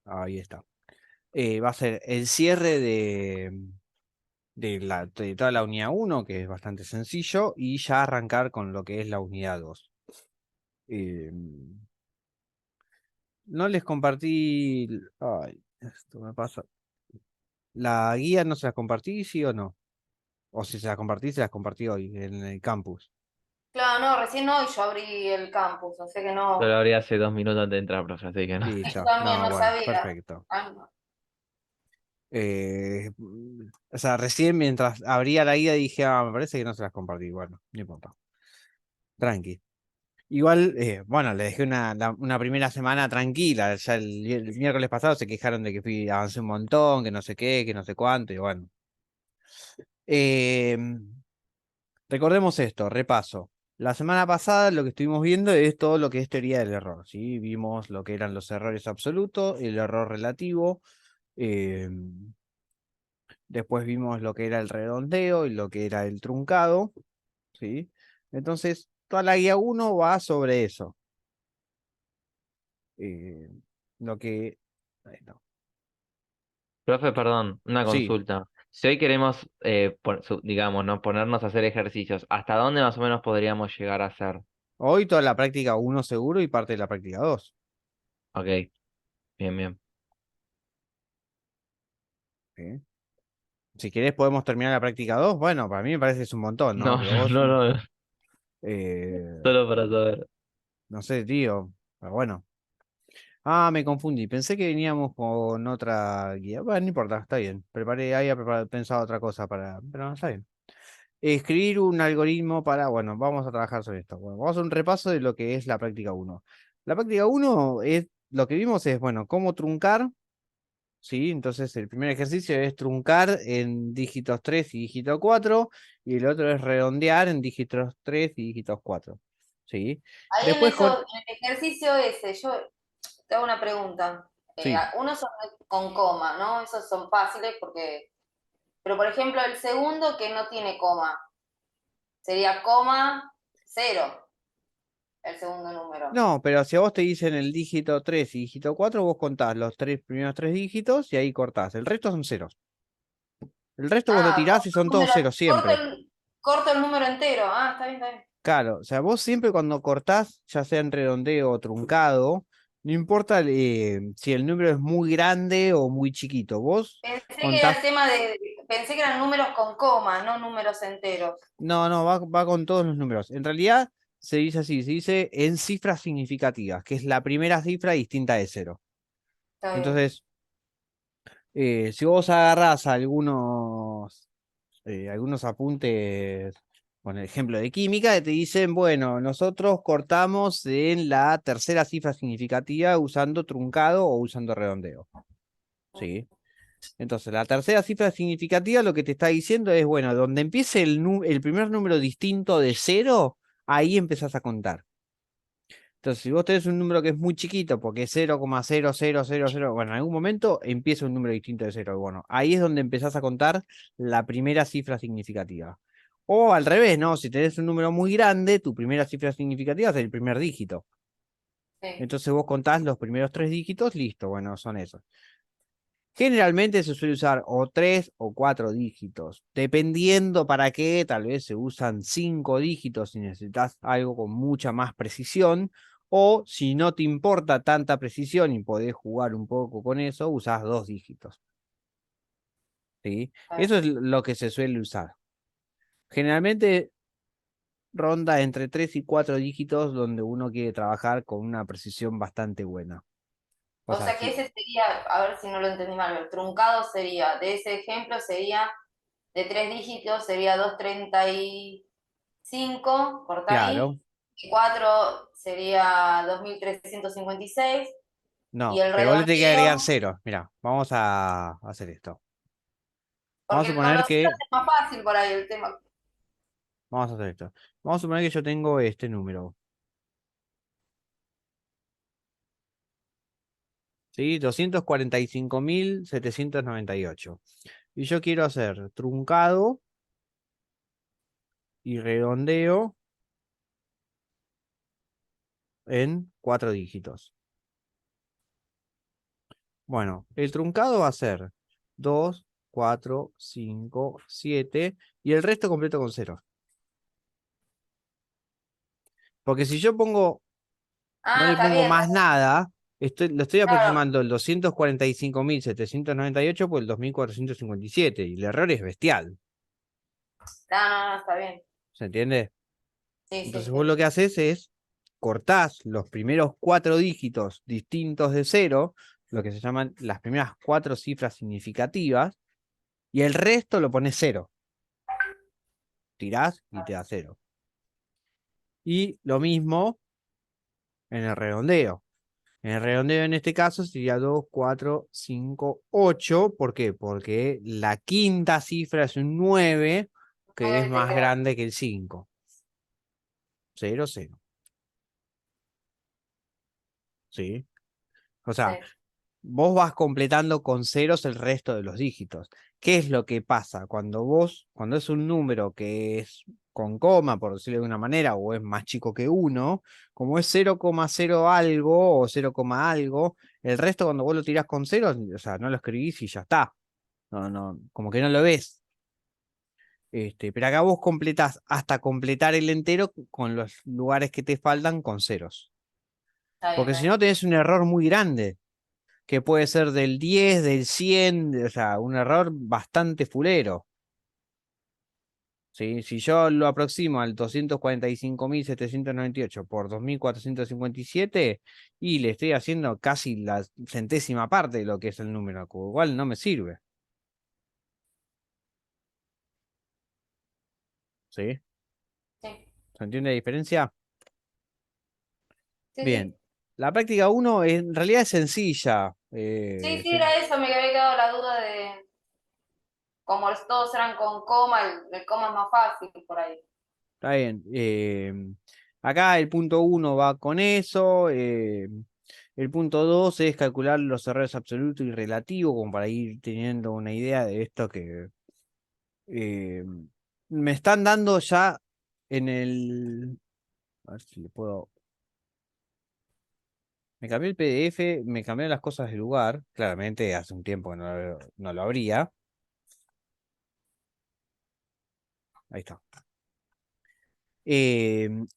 Ahí está. Va a ser el cierre de toda la unidad uno, que es bastante sencillo, y ya arrancar con lo que es la unidad 2. Eh, no les compartí. Ay, esto me pasa. La guía no se las compartí, ¿sí o no? O si se las compartí, se las compartí hoy en el campus. Claro, no, recién hoy yo abrí el campus, o sea que Yo lo no, abrí hace 2 minutos antes de entrar, profe, así que no. yo Listo. también No, no bueno, sabía. perfecto. Ah, no. O sea, recién mientras abría la guía dije, me parece que no se las compartí. Bueno, no importa. Tranqui. Igual, bueno, le dejé una primera semana tranquila. Ya el miércoles pasado se quejaron de que avancé un montón, que no sé qué, que no sé cuánto, y bueno. Eh, recordemos esto, repaso. La semana pasada lo que estuvimos viendo es todo lo que es teoría del error, ¿sí? Vimos lo que eran los errores absolutos, el error relativo, eh, después vimos lo que era el redondeo y lo que era el truncado, ¿sí? Entonces, toda la guía uno va sobre eso. Eh, lo que... ahí está. Profe, perdón, una Sí, consulta. Si hoy queremos, digamos, ¿no? Ponernos a hacer ejercicios, ¿hasta dónde más o menos podríamos llegar a hacer? hoy toda la práctica uno seguro y parte de la práctica 2. Ok, bien, bien. ¿Sí? Si querés podemos terminar la práctica 2. Bueno, para mí me parece que es un montón, ¿no? No, Pero vos, no, no, eh, solo para saber. no sé, tío, pero bueno. Ah, me confundí, pensé que veníamos con otra guía. Bueno, no importa, está bien. Había pensado otra cosa pero no, está bien. Escribir un algoritmo para, bueno, vamos a trabajar sobre esto. Bueno, vamos a hacer un repaso de lo que es la práctica uno. La práctica uno es, lo que vimos es, bueno, cómo truncar. ¿Sí? Entonces el primer ejercicio es truncar en dígitos 3 y dígito 4 y el otro es redondear en dígitos 3 y dígitos 4. ¿Sí? Ahí en Después eso, con... en el ejercicio ese, yo te hago una pregunta. Sí. Uno son con coma, ¿no? Esos son fáciles porque, pero por ejemplo el segundo que no tiene coma, sería coma cero, el segundo número. No, pero si a vos te dicen el dígito 3 y dígito 4 vos contás los primeros tres dígitos y ahí cortás. El resto son ceros. El resto vos lo Ah, tirás y son todos ceros siempre. corto el número entero. Ah, está bien, está bien. Claro, o sea, vos siempre cuando cortás, ya sea en redondeo o truncado, no importa si el número es muy grande o muy chiquito, vos Pensé que era el contás. tema pensé que eran números con coma, no números enteros. No, no, va con todos los números. En realidad se dice así, se dice en cifras significativas, que es la primera cifra distinta de cero. Está bien. Entonces, si vos agarrás algunos apuntes, con el ejemplo de química, que te dicen, bueno, nosotros cortamos en la tercera cifra significativa usando truncado o usando redondeo. ¿Sí? Entonces, la tercera cifra significativa lo que te está diciendo es, bueno, donde empiece el primer número distinto de cero, ahí empezás a contar. Entonces, si vos tenés un número que es muy chiquito, porque es 0,0000, bueno, en algún momento empieza un número distinto de cero. Bueno, ahí es donde empezás a contar la primera cifra significativa. O al revés, ¿no? Si tenés un número muy grande, tu primera cifra significativa es el primer dígito. Sí. Entonces vos contás los primeros tres dígitos, listo, bueno, son esos. Generalmente se suele usar o tres o cuatro dígitos. Dependiendo para qué, tal vez se usan cinco dígitos si necesitas algo con mucha más precisión. O si no te importa tanta precisión y podés jugar un poco con eso, usás dos dígitos. ¿Sí? Está bien. Eso es lo que se suele usar. Generalmente ronda entre tres y cuatro dígitos donde uno quiere trabajar con una precisión bastante buena. O O sea, sea que sí. ese sería, a ver si no lo entendí mal, el truncado sería, de ese ejemplo sería de tres dígitos, sería 235, corta Claro. ahí, y 4 sería 2356, y No, el pero vos le tenés que redondeo, agregar cero. Mira, vamos a hacer esto. Vamos a porque con suponer los ceros que, es más fácil por ahí el tema. vamos a hacer esto. Vamos a suponer que yo tengo este número, ¿sí? 245.798. Y yo quiero hacer truncado y redondeo en cuatro dígitos. Bueno, el truncado va a ser 2, 4, 5, 7 y el resto completo con 0. Porque si yo pongo, no Ah, le está pongo bien, más nada, lo estoy claro. aproximando el 245.798 por el 2.457 y el error es bestial. No, no, no, está bien. ¿Se entiende? Sí, sí, Entonces vos sí. lo que haces es cortás los primeros 4 dígitos distintos de 0, lo que se llaman las primeras 4 cifras significativas, y el resto lo pones 0. Tirás y te da 0. Y lo mismo en el redondeo. En el redondeo en este caso sería 2, 4, 5, 8. ¿Por qué? Porque la quinta cifra es un 9 que es Nueve más teclados. grande que el 5. 0, 0. ¿Sí? O Sí, sea, vos vas completando con ceros el resto de los dígitos. ¿Qué es lo que pasa? Cuando es un número que es con coma, por decirlo de una manera, o es más chico que uno, como es 0,0 algo o 0, algo, el resto cuando vos lo tirás con ceros, o sea, no lo escribís y ya está. No, no, como que no lo ves. Pero acá vos completás hasta completar el entero con los lugares que te faltan con ceros. está bien, Porque está si bien. no tenés un error muy grande que puede ser del 10, del 100, o sea, un error bastante fulero. ¿Sí? Si yo lo aproximo al 245.798 por 2.457 y le estoy haciendo casi la centésima parte de lo que es el número, con lo cual no me sirve. ¿Sí? Sí, ¿Se entiende la diferencia? sí, Bien. sí. La práctica uno en realidad es sencilla. Sí, sí, era eso, me había quedado la duda de, como todos eran con coma, el coma es más fácil por ahí. Está bien. Acá el punto uno va con eso. El punto 2 es calcular los errores absolutos y relativos, como para ir teniendo una idea de esto que eh, me están dando ya en el. A ver si le puedo. Me cambié el PDF, me cambié las cosas de lugar. Claramente hace un tiempo que no lo abría. Ahí está.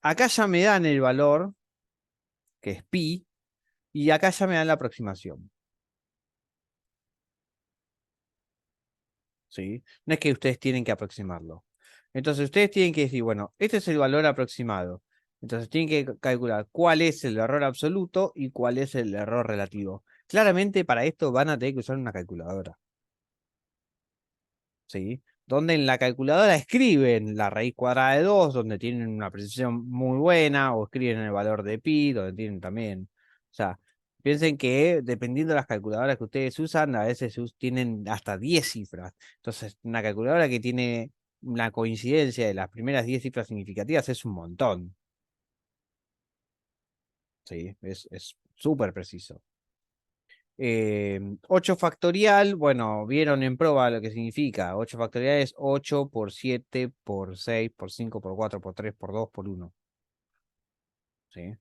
Acá ya me dan el valor, que es pi, y acá ya me dan la aproximación. ¿Sí? No es que ustedes tienen que aproximarlo. Entonces ustedes tienen que decir, bueno, este es el valor aproximado. Entonces tienen que calcular cuál es el error absoluto y cuál es el error relativo. Claramente para esto van a tener que usar una calculadora. ¿Sí? Donde en la calculadora escriben la raíz cuadrada de 2, donde tienen una precisión muy buena, o escriben el valor de pi, donde tienen también. O sea, piensen que dependiendo de las calculadoras que ustedes usan, a veces tienen hasta 10 cifras. Entonces, una calculadora que tiene una coincidencia de las primeras 10 cifras significativas es un montón. Sí, es súper preciso. 8 factorial, bueno, vieron en prueba lo que significa. 8 factorial es 8 por 7 por 6 por 5 por 4 por 3 por 2 por 1. ¿Sí?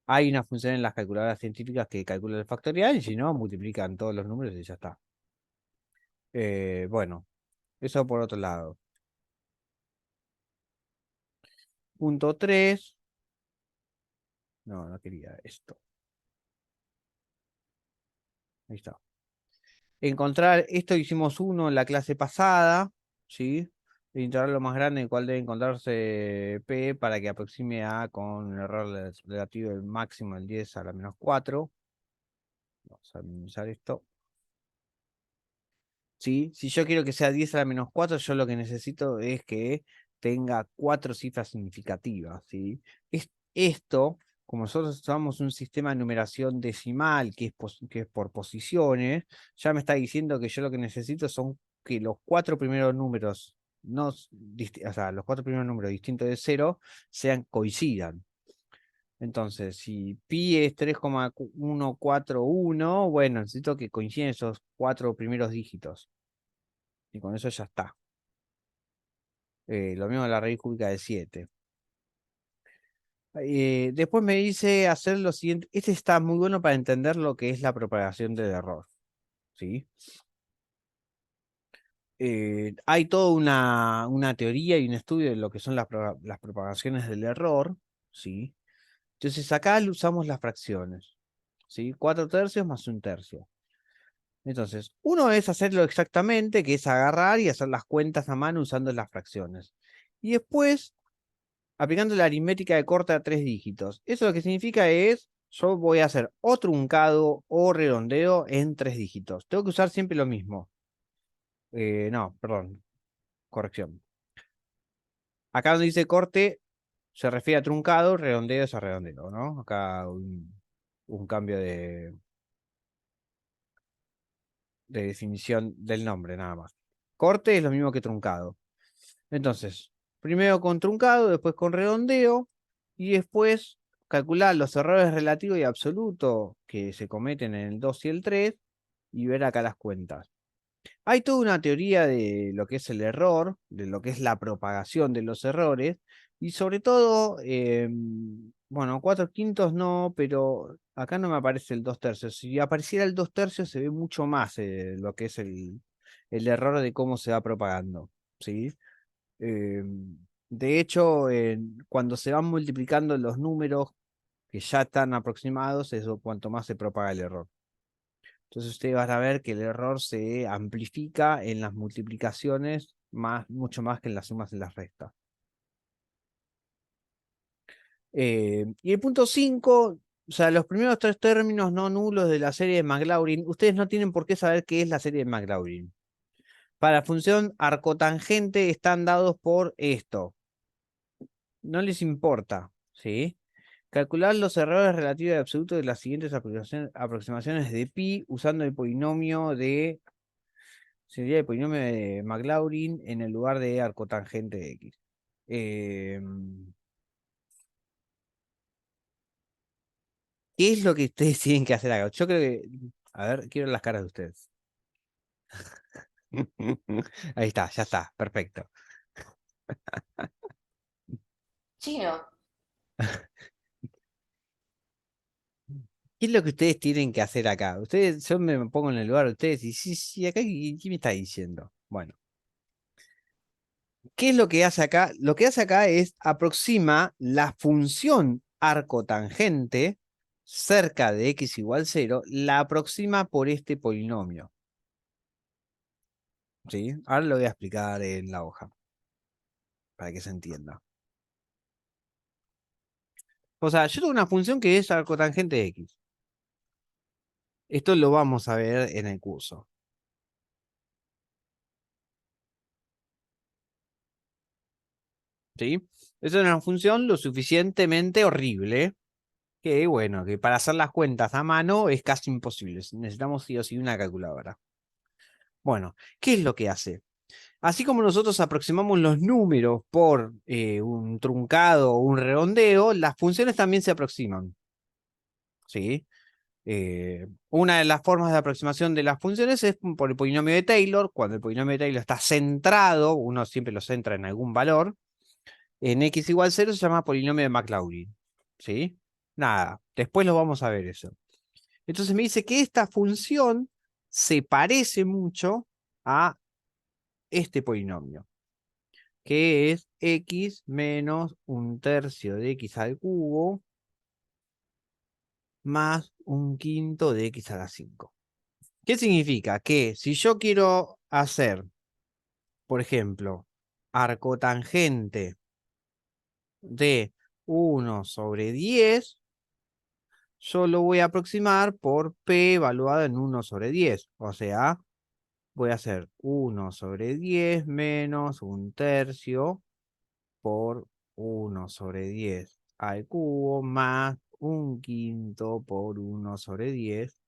Hay una función en las calculadoras científicas que calcula el factorial y si no, multiplican todos los números y ya está. Bueno, eso por otro lado. Punto 3. No, no quería esto. Ahí está. Encontrar, esto hicimos uno en la clase pasada, ¿sí? El intervalo más grande en el cual debe encontrarse P para que aproxime a con un error relativo del máximo del 10 a la menos 4. Vamos a minimizar esto. ¿Sí? Si yo quiero que sea 10 a la menos 4, yo lo que necesito es que tenga 4 cifras significativas, ¿sí? Esto, como nosotros usamos un sistema de numeración decimal que es por posiciones, ya me está diciendo que yo lo que necesito son que los 4 primeros números, no, o sea, los 4 primeros números distintos de cero coincidan. Entonces, si pi es 3,141, bueno, necesito que coinciden esos 4 primeros dígitos. Y con eso ya está. Lo mismo la raíz cúbica de 7. Después me dice hacer lo siguiente. Este está muy bueno para entender lo que es la propagación del error. ¿Sí? Hay toda una teoría y un estudio de lo que son las propagaciones del error. ¿Sí? Entonces acá usamos las fracciones. ¿Sí? 4/3 más 1/3. Entonces, uno es hacerlo exactamente, que es agarrar y hacer las cuentas a mano usando las fracciones. Y después, aplicando la aritmética de corte a 3 dígitos. Eso lo que significa es, yo voy a hacer o truncado o redondeo en 3 dígitos. Tengo que usar siempre lo mismo. No, perdón, corrección. Acá donde dice corte, se refiere a truncado, redondeo es a redondeo, ¿no? Acá un cambio de definición del nombre, nada más. Corte es lo mismo que truncado. Entonces, primero con truncado, después con redondeo, y después calcular los errores relativos y absolutos que se cometen en el 2 y el 3, y ver acá las cuentas. Hay toda una teoría de lo que es el error, de lo que es la propagación de los errores, y sobre todo, bueno, 4/5 no, pero acá no me aparece el 2/3. Si apareciera el 2/3 se ve mucho más lo que es el error de cómo se va propagando, ¿sí? Eh, de hecho, cuando se van multiplicando los números que ya están aproximados, es cuanto más se propaga el error. Entonces ustedes van a ver que el error se amplifica en las multiplicaciones mucho más que en las sumas y las restas. Y el punto 5, o sea, los primeros 3 términos no nulos de la serie de Maclaurin, ustedes no tienen por qué saber qué es la serie de Maclaurin. Para la función arcotangente están dados por esto. No les importa, ¿sí? Calcular los errores relativos y absolutos de las siguientes aproximaciones de pi usando el polinomio de... Sería el polinomio de Maclaurin en el lugar de arcotangente de x. Eh, ¿Qué es lo que ustedes tienen que hacer acá? Yo creo que... A ver, quiero ver las caras de ustedes. Ahí está, ya está, perfecto. Chino. ¿Qué es lo que ustedes tienen que hacer acá? Ustedes, yo me pongo en el lugar de ustedes y sí, sí, acá, ¿qué me está diciendo? Bueno. ¿Qué es lo que hace acá? Lo que hace acá es aproxima la función arcotangente cerca de x igual 0, la aproxima por este polinomio. ¿Sí? Ahora lo voy a explicar en la hoja, para que se entienda. O sea, yo tengo una función que es arcotangente de x. Esto lo vamos a ver en el curso. ¿Sí? Es una función lo suficientemente horrible que, bueno, que para hacer las cuentas a mano es casi imposible. Necesitamos sí o sí una calculadora. Bueno, ¿qué es lo que hace? Así como nosotros aproximamos los números por un truncado o un redondeo, las funciones también se aproximan. ¿Sí? Una de las formas de aproximación de las funciones es por el polinomio de Taylor. Cuando el polinomio de Taylor está centrado, uno siempre lo centra en algún valor, en x igual 0 se llama polinomio de Maclaurin. ¿Sí? Nada, después lo vamos a ver eso. Entonces me dice que esta función se parece mucho a este polinomio, que es x menos 1/3 de x al cubo más 1/5 de x a la 5. ¿Qué significa? Que si yo quiero hacer, por ejemplo, arcotangente de 1/10, yo lo voy a aproximar por p evaluado en 1/10. O sea, voy a hacer 1/10 menos 1/3 por 1/10 al cubo más 1/5 por 1/10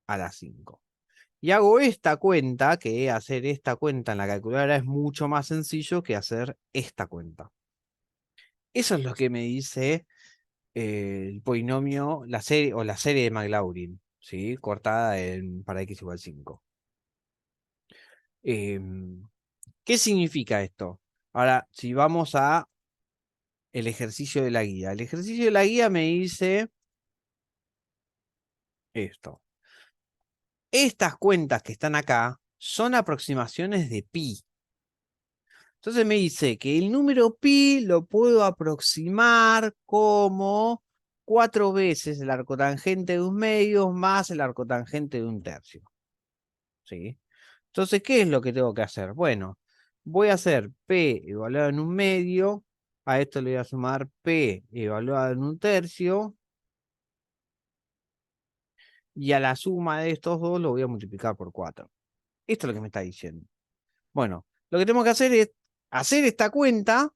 a la 5. Y hago esta cuenta, que hacer esta cuenta en la calculadora es mucho más sencillo que hacer esta cuenta. Eso es lo que me dice el polinomio, la serie o la serie de Maclaurin, ¿sí? Cortada para x igual 5. ¿Qué significa esto? Ahora, si vamos a el ejercicio de la guía. El ejercicio de la guía me dice esto. Estas cuentas que están acá son aproximaciones de pi. Entonces me dice que el número pi lo puedo aproximar como 4 veces el arcotangente de un medio más el arcotangente de un tercio. ¿Sí? Entonces, ¿qué es lo que tengo que hacer? Bueno, voy a hacer p evaluado en un medio, a esto le voy a sumar p evaluado en un tercio, y a la suma de estos dos lo voy a multiplicar por 4. Esto es lo que me está diciendo. Bueno, lo que tenemos que hacer es hacer esta cuenta.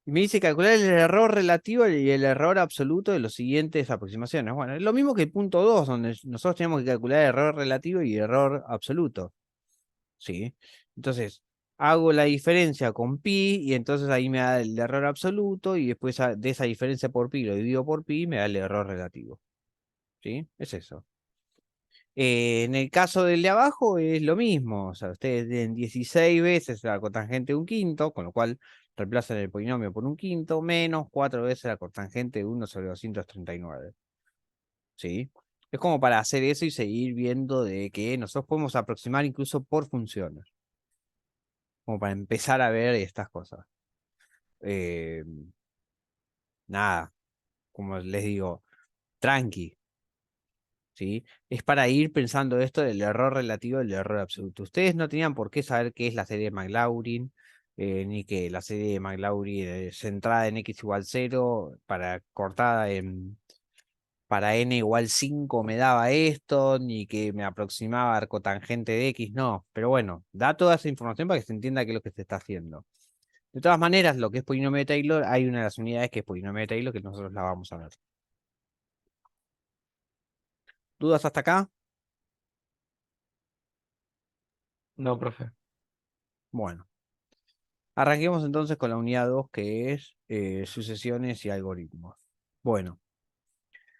Y me dice calcular el error relativo y el error absoluto de las siguientes aproximaciones. Bueno, es lo mismo que el punto 2, donde nosotros tenemos que calcular el error relativo y el error absoluto. ¿Sí? Entonces, hago la diferencia con pi y entonces ahí me da el error absoluto y después de esa diferencia por pi lo divido por pi y me da el error relativo. ¿Sí? Es eso. En el caso del de abajo es lo mismo, o sea, ustedes tienen 16 veces la cotangente de un quinto, con lo cual reemplazan el polinomio por un quinto, menos 4 veces la cotangente de 1 sobre 239. ¿Sí? Es como para hacer eso y seguir viendo de que nosotros podemos aproximar incluso por funciones, como para empezar a ver estas cosas. Eh, Nada, como les digo, tranqui. ¿Sí? Es para ir pensando esto del error relativo y del error absoluto. Ustedes no tenían por qué saber qué es la serie de Maclaurin, ni que la serie de Maclaurin centrada en x igual 0, para cortada para n igual 5 me daba esto, ni que me aproximaba arcotangente de x, no. Pero bueno, da toda esa información para que se entienda qué es lo que se está haciendo. De todas maneras, lo que es polinomio de Taylor, hay una de las unidades que es polinomio de Taylor que nosotros la vamos a ver. ¿Dudas hasta acá? No, profe. Bueno. Arranquemos entonces con la unidad 2 que es sucesiones y algoritmos. Bueno,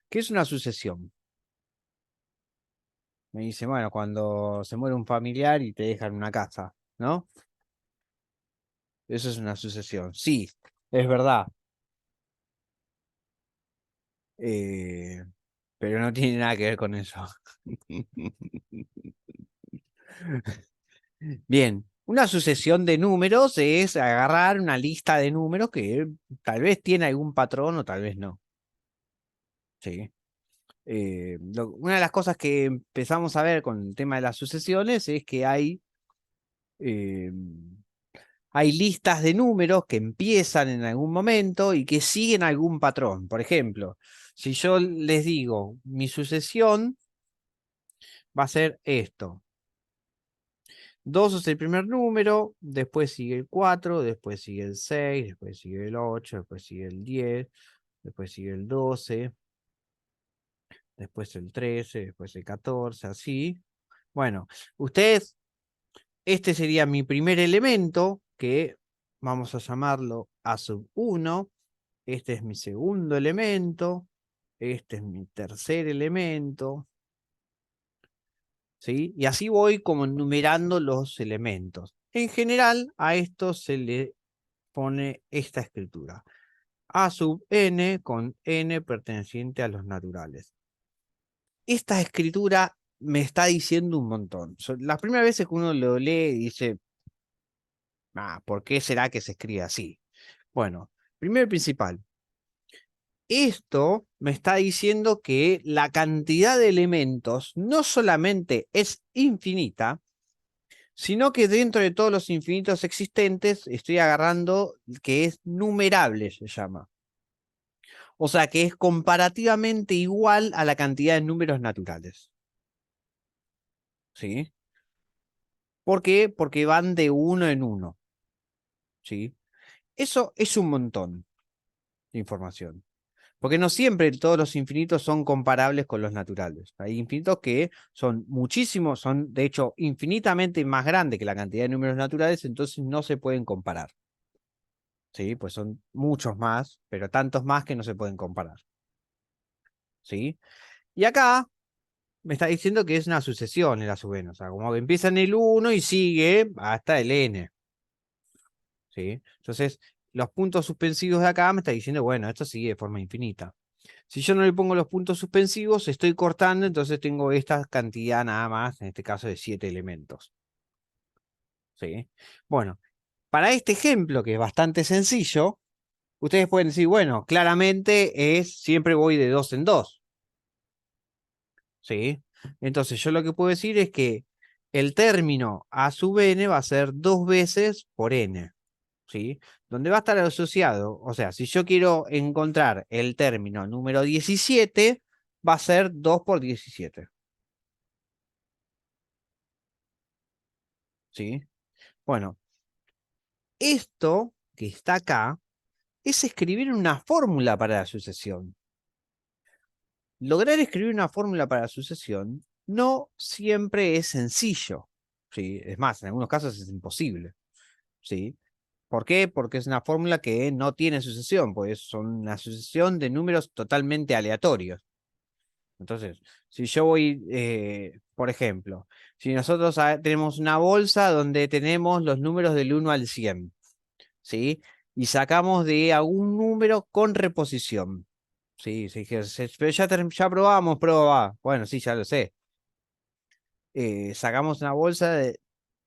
¿qué es una sucesión? Me dice, bueno, cuando se muere un familiar y te dejan una casa, ¿no? Eso es una sucesión. Sí, es verdad. eh, pero no tiene nada que ver con eso. Bien, una sucesión de números es agarrar una lista de números que tal vez tiene algún patrón o tal vez no. Sí. Una de las cosas que empezamos a ver con el tema de las sucesiones es que eh, hay listas de números que empiezan en algún momento y que siguen algún patrón. Por ejemplo, si yo les digo, mi sucesión va a ser esto. 2 es el primer número, después sigue el 4, después sigue el 6, después sigue el 8, después sigue el 10, después sigue el 12, después el 13, después el 14, así. Bueno, ustedes, este sería mi primer elemento, que vamos a llamarlo A sub 1. Este es mi segundo elemento. Este es mi tercer elemento. ¿Sí? Y así voy como enumerando los elementos. En general, a esto se le pone esta escritura. A sub n con n perteneciente a los naturales. Esta escritura me está diciendo un montón. Las primeras veces que uno lo lee dice, ¿por qué será que se escribe así? Bueno, primero y principal, esto me está diciendo que la cantidad de elementos no solamente es infinita, sino que dentro de todos los infinitos existentes estoy agarrando que es numerable, se llama. O sea que es comparativamente igual a la cantidad de números naturales. ¿Sí? ¿Por qué? Porque van de uno en uno. ¿Sí? Eso es un montón de información. Porque no siempre todos los infinitos son comparables con los naturales. Hay infinitos que son muchísimos, son de hecho infinitamente más grandes que la cantidad de números naturales, entonces no se pueden comparar. ¿Sí? Pues son muchos más, pero tantos más que no se pueden comparar. ¿Sí? Y acá me está diciendo que es una sucesión el a sub n, o sea, como que empieza en el 1 y sigue hasta el n. ¿Sí? Entonces, los puntos suspensivos de acá me está diciendo, bueno, esto sigue de forma infinita. Si yo no le pongo los puntos suspensivos, estoy cortando, entonces tengo esta cantidad nada más, en este caso de 7 elementos. ¿Sí? Bueno, para este ejemplo, que es bastante sencillo, ustedes pueden decir, bueno, claramente siempre voy de 2 en 2. ¿Sí? Entonces yo lo que puedo decir es que el término a sub n va a ser 2 veces por n. ¿Sí? Donde va a estar asociado, o sea, si yo quiero encontrar el término número 17, va a ser 2 por 17. ¿Sí? Bueno, esto que está acá es escribir una fórmula para la sucesión. Lograr escribir una fórmula para la sucesión no siempre es sencillo. ¿Sí? Es más, en algunos casos es imposible. ¿Sí? ¿Por qué? Porque es una fórmula que no tiene sucesión, pues son una sucesión de números totalmente aleatorios. Entonces, si yo voy, por ejemplo, si nosotros tenemos una bolsa donde tenemos los números del 1 al 100, ¿sí? Y sacamos de algún número con reposición. Sí, sí, pero ya probamos, prueba. Bueno, sí, ya lo sé. Sacamos una bolsa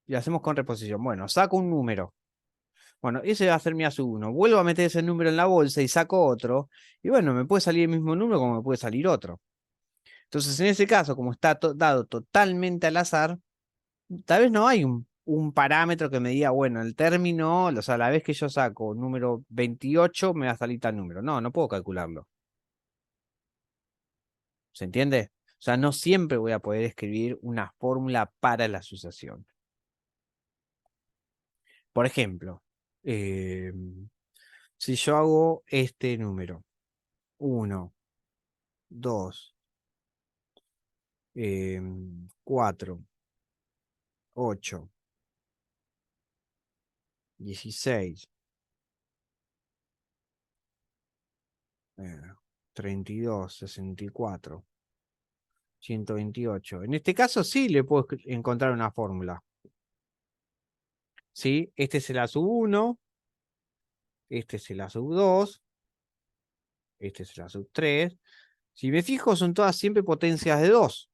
y hacemos con reposición. Bueno, saco un número. Bueno, ese va a ser mi ASU1. Vuelvo a meter ese número en la bolsa y saco otro. Y bueno, me puede salir el mismo número como me puede salir otro. Entonces, en ese caso, como está dado totalmente al azar, tal vez no hay un parámetro que me diga, bueno, el término, o sea, la vez que yo saco número 28, me va a salir tal número. No, no puedo calcularlo. ¿Se entiende? O sea, no siempre voy a poder escribir una fórmula para la asociación. Por ejemplo, eh, si yo hago este número, 1, 2, 4, 8, 16, 32, 64, 128. En este caso sí le puedo encontrar una fórmula. ¿Sí? Este es el A sub 1, este es el A sub 2, este es el A sub 3. Si me fijo, son todas siempre potencias de 2.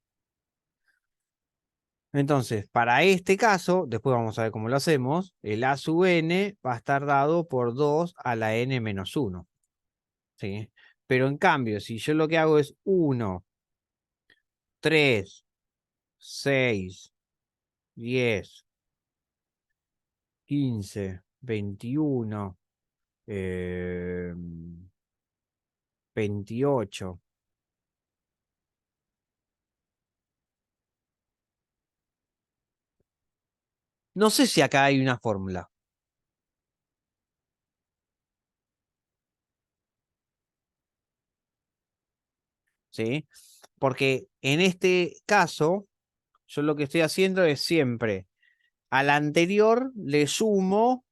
Entonces, para este caso, después vamos a ver cómo lo hacemos, el A sub n va a estar dado por 2 a la n menos 1. ¿Sí? Pero en cambio, si yo lo que hago es 1, 3, 6, 10, 15, 21, 28. No sé si acá hay una fórmula. ¿Sí? Porque en este caso, yo lo que estoy haciendo es siempre al anterior le sumo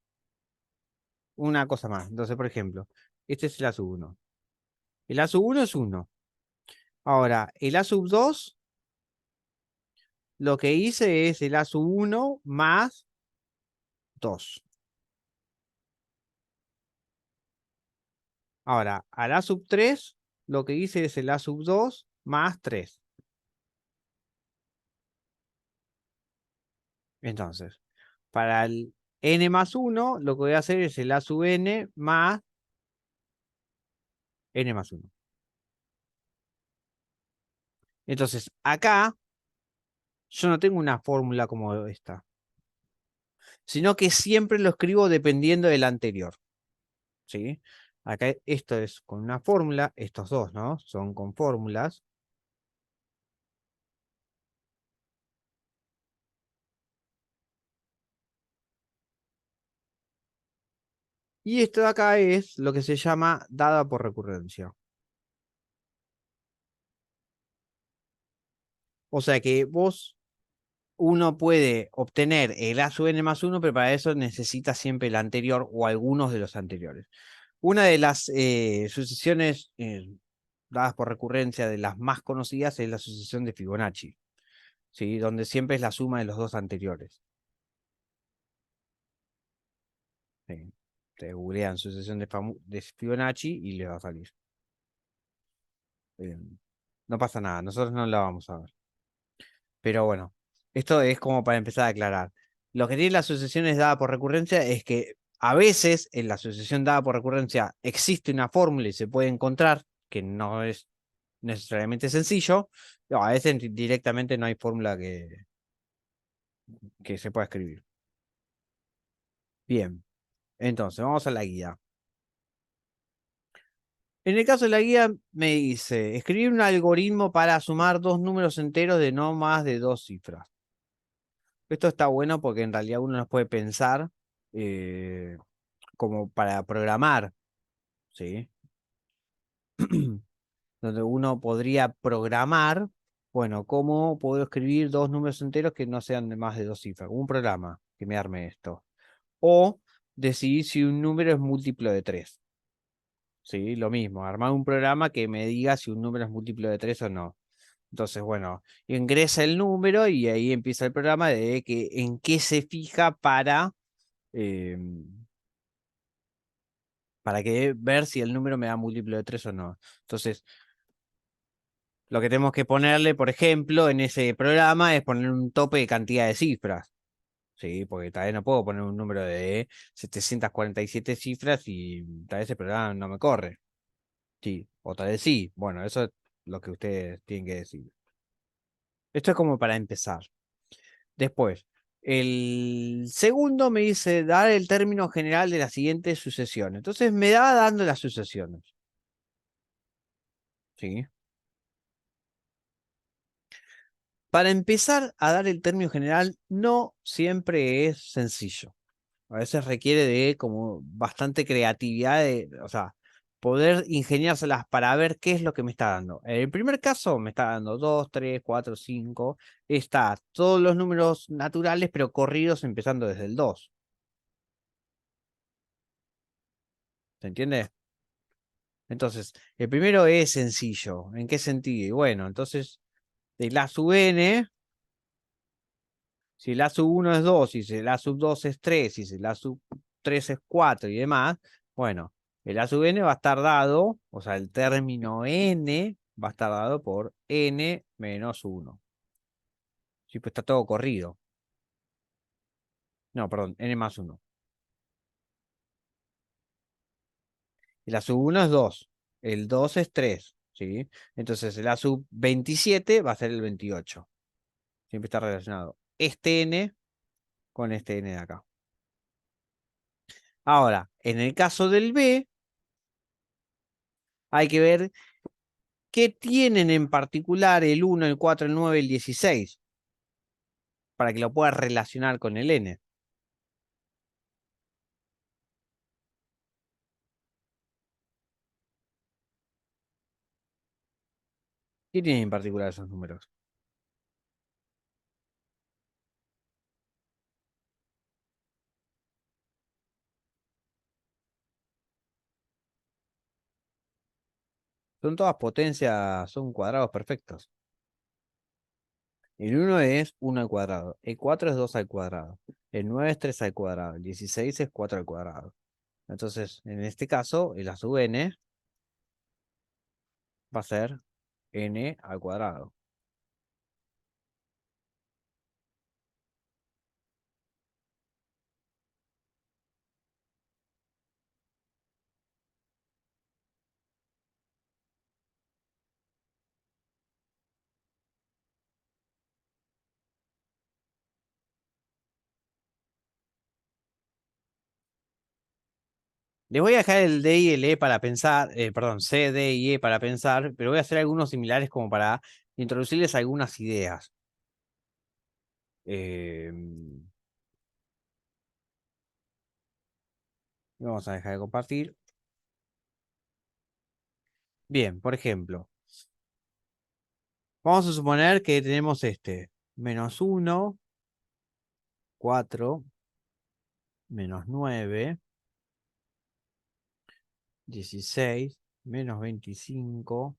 una cosa más. Entonces, por ejemplo, este es el A sub 1. El A sub 1 es 1. Ahora, el A sub 2, lo que hice es el A sub 1 más 2. Ahora, al A sub 3, lo que hice es el A sub 2 más 3. Entonces, para el n más 1, lo que voy a hacer es el A sub n más n más 1. Entonces, acá yo no tengo una fórmula como esta, sino que siempre lo escribo dependiendo del anterior. ¿Sí? Acá esto es con una fórmula, estos dos, ¿no? Son con fórmulas. Y esto de acá es lo que se llama dada por recurrencia. O sea que uno puede obtener el A sub n más 1, pero para eso necesita siempre el anterior o algunos de los anteriores. Una de las sucesiones dadas por recurrencia de las más conocidas es la sucesión de Fibonacci, ¿sí? Donde siempre es la suma de los dos anteriores. ¿Sí? Te googlean sucesión de Fibonacci y les va a salir. Eh, no pasa nada, nosotros no la vamos a ver. Pero bueno, esto es como para empezar a aclarar. Lo que tiene las sucesiones dadas por recurrencia es que a veces en la sucesión dada por recurrencia existe una fórmula y se puede encontrar, que no es necesariamente sencillo. No, a veces directamente no hay fórmula que se pueda escribir. Bien, entonces vamos a la guía. En el caso de la guía me dice, escribir un algoritmo para sumar dos números enteros de no más de dos cifras. Esto está bueno porque en realidad uno nos puede pensar eh, como para programar, ¿sí? Donde uno podría programar, bueno, cómo puedo escribir dos números enteros que no sean de más de dos cifras. Un programa que me arme esto. O decidir si un número es múltiplo de tres. Sí, lo mismo, armar un programa que me diga si un número es múltiplo de 3 o no. Entonces, bueno, ingresa el número y ahí empieza el programa de que en qué se fija eh, para que ver si el número me da múltiplo de 3 o no. Entonces, lo que tenemos que ponerle, por ejemplo, en ese programa es poner un tope de cantidad de cifras. Sí, porque tal vez no puedo poner un número de 747 cifras y tal vez ese programa no me corre. Sí, o tal vez sí. Bueno, eso es lo que ustedes tienen que decir. Esto es como para empezar. Después, el segundo me dice dar el término general de la siguiente sucesión. Entonces me da dando las sucesiones. ¿Sí? Para empezar a dar el término general no siempre es sencillo. A veces requiere de como bastante creatividad, o sea, poder ingeniárselas para ver qué es lo que me está dando. En el primer caso me está dando 2, 3, 4, 5. Está todos los números naturales, pero corridos empezando desde el 2. ¿Se entiende? Entonces, el primero es sencillo. ¿En qué sentido? Y bueno, entonces, el A sub n, si el A sub 1 es 2, si el A sub 2 es 3, si el A sub 3 es 4 y demás, bueno, el A sub n va a estar dado, o sea, el término n va a estar dado por n menos 1. Sí, pues está todo corrido. No, perdón, n más 1. El A sub 1 es 2, el 2 es 3, ¿sí? Entonces el A sub 27 va a ser el 28. Siempre está relacionado este n con este n de acá. Ahora, en el caso del B, hay que ver qué tienen en particular el 1, el 4, el 9, el 16, para que lo pueda relacionar con el n. ¿Qué tienen en particular esos números? Son todas potencias, son cuadrados perfectos. El 1 es 1 al cuadrado, el 4 es 2 al cuadrado, el 9 es 3 al cuadrado, el 16 es 4 al cuadrado. Entonces, en este caso, el a sub n va a ser n al cuadrado. Les voy a dejar el D y el E para pensar, perdón, C, D y E para pensar, pero voy a hacer algunos similares como para introducirles algunas ideas. Eh, Vamos a dejar de compartir. Bien, por ejemplo, vamos a suponer que tenemos este, menos 1, 4, menos 9, 16, menos 25,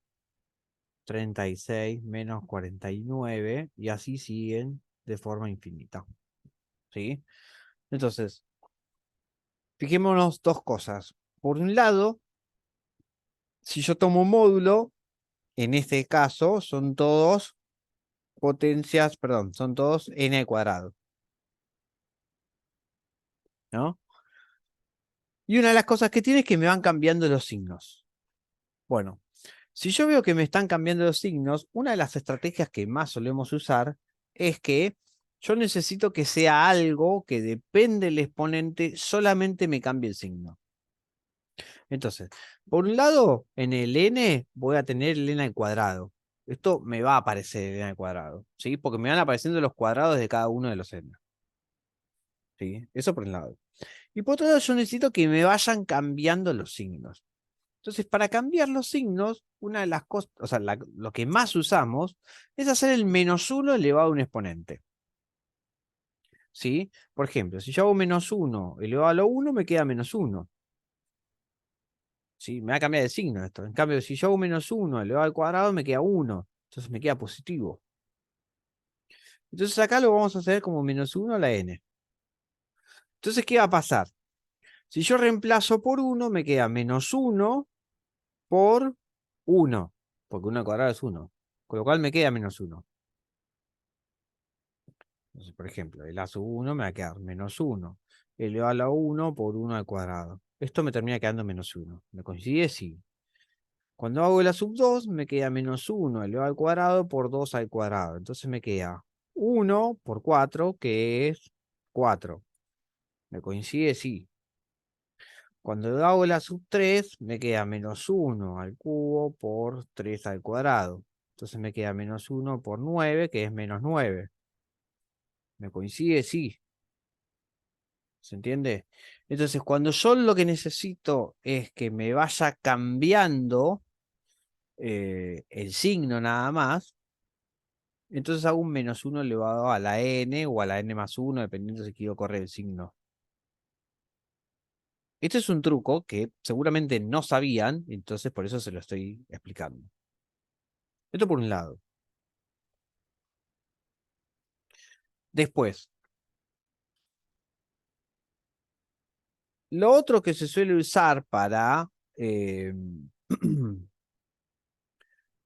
36, menos 49, y así siguen de forma infinita. ¿Sí? Entonces, fijémonos dos cosas. Por un lado, si yo tomo un módulo, en este caso son todos potencias, perdón, son todos n al cuadrado, ¿no? Y una de las cosas que tiene es que me van cambiando los signos. Bueno, si yo veo que me están cambiando los signos, una de las estrategias que más solemos usar es que yo necesito que sea algo que depende del exponente, solamente me cambie el signo. Entonces, por un lado, en el n voy a tener el n al cuadrado. Esto me va a aparecer el n al cuadrado, ¿sí? Porque me van apareciendo los cuadrados de cada uno de los n, ¿sí? Eso por un lado. Y por otro lado, yo necesito que me vayan cambiando los signos. Entonces, para cambiar los signos, una de las cosas, o sea, lo que más usamos es hacer el -1 elevado a un exponente. ¿Sí? Por ejemplo, si yo hago -1 elevado a lo 1, me queda -1. ¿Sí? Me va a cambiar el signo esto. En cambio, si yo hago -1 elevado al cuadrado, me queda 1. Entonces me queda positivo. Entonces acá lo vamos a hacer como -1 a la n. Entonces, ¿qué va a pasar? Si yo reemplazo por 1, me queda -1 por 1. Porque 1 al cuadrado es 1. Con lo cual me queda -1. Entonces, por ejemplo, el a sub 1 me va a quedar -1 elevado a la 1 por 1 al cuadrado. Esto me termina quedando -1. ¿Me coincide? Sí. Cuando hago el a sub 2 me queda -1 elevado al cuadrado por 2 al cuadrado. Entonces me queda 1 por 4, que es 4. ¿Me coincide? Sí. Cuando hago el a sub 3 me queda -1 al cubo por 3 al cuadrado. Entonces me queda -1 por 9, que es -9. ¿Me coincide? Sí. ¿Se entiende? Entonces, cuando yo lo que necesito es que me vaya cambiando el signo nada más, entonces hago un -1 elevado a la n o a la n+1, dependiendo si quiero correr el signo. Este es un truco que seguramente no sabían, entonces por eso se lo estoy explicando. Esto por un lado. Después, lo otro que se suele usar para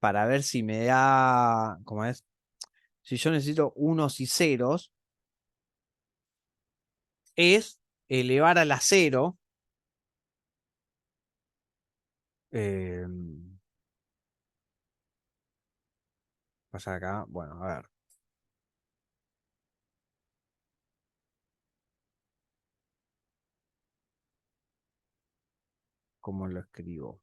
ver si me da, ¿cómo es? Si yo necesito unos y ceros, es elevar a la cero. eh, Pasa acá, bueno, a ver, ¿cómo lo escribo?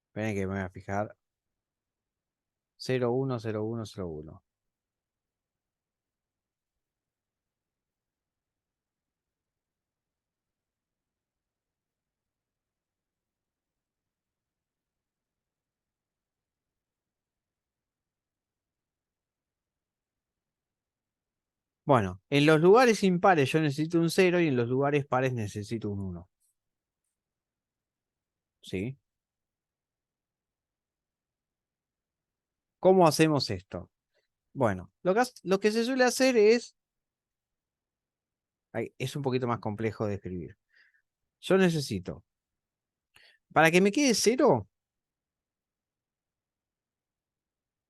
Esperen que me voy a fijar. 0, 1, 0, 1, 0, 1. Bueno, en los lugares impares yo necesito un 0 y en los lugares pares necesito un 1. ¿Sí? ¿Cómo hacemos esto? Bueno, lo que se suele hacer es, es un poquito más complejo de escribir. Yo necesito, para que me quede 0,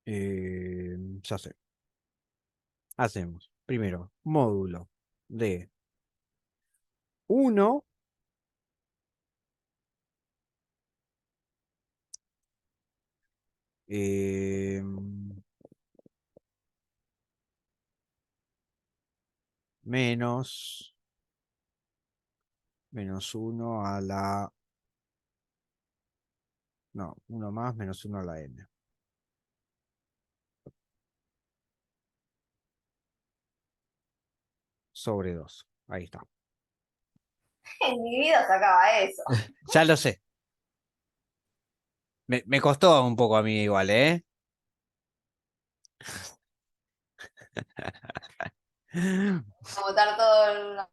ya sé, hacemos primero módulo de 1 eh, menos -1 a la... No, 1 más -1 a la n. Sobre 2. Ahí está. En mi vida sacaba eso. Ya lo sé. Me costó un poco a mí igual, ¿eh? A botar todo